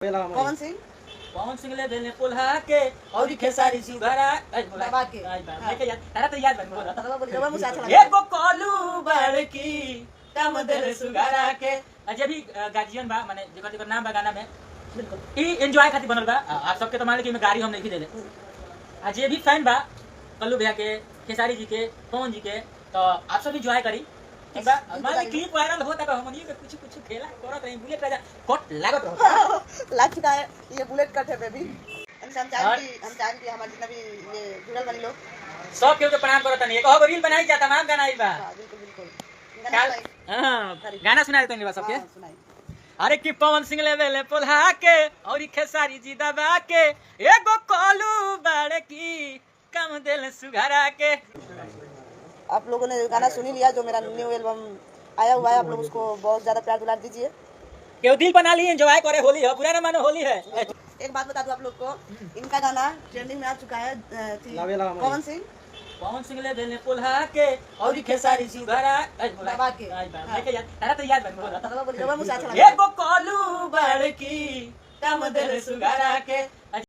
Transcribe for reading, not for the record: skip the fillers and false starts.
पवन सिंह ले देने पुल्हा के और खेसारी सुघरा दबा के। लेके यार तारा तो याद बन बोला रवा मुझे अच्छा लगा। एगो कोलू बड़की कम देले सुघरा के अजय भी गार्जियन बा माने जेकर जेकर नाम बा गाना में ई एंजॉय खातिर बनल बा। आप सबके तो माने कि मैं गाड़ी हम नहीं देले अजय भी फैन बा कल्लू भैया के खेसारी जी के पवन जी के तो आप सब एंजॉय करी ठीक बा। माने क्लिप वायरल होता बा हमनी के कुछ कुछ खेला करत रही बुलेट राजा कोट लागत रहो लाग चुका है ये बुलेट कट है बेबी। हम चाहें कि हमारे जितना भी ये जुड़ल वाले लोग सब केहू के प्रणाम करत नहीं एक रील बनाई जा तमाम गाना आई बा। बिल्कुल बिल्कुल गाना सुनाई। हां गाना सुना देते हैं सबके। सुनाई। अरे कि पवन सिंह ले देले पुल्हा के और खेसारी जी दबा के एगो कोलू बड़की कम देले सुघरा के। आप लोगों ने गाना सुनी लिया जो मेरा न्यू एल्बम आया हुआ है। आप लोग उसको बहुत ज्यादा प्यार दुलार दीजिए। केहू दिल बना ली एंजॉय करे होली है बुरा ना मानो होली है। एक बात बता दूं आप लोग को इनका गाना ट्रेंडिंग में आ चुका है। पवन सिंह ले देले पुल्हा के और खेसारी सुघरा दबा के। लेके यार तारा तो याद बन बोला रवा मुझे अच्छा लगा। एगो कोलू बड़की कम देले सुघरा के।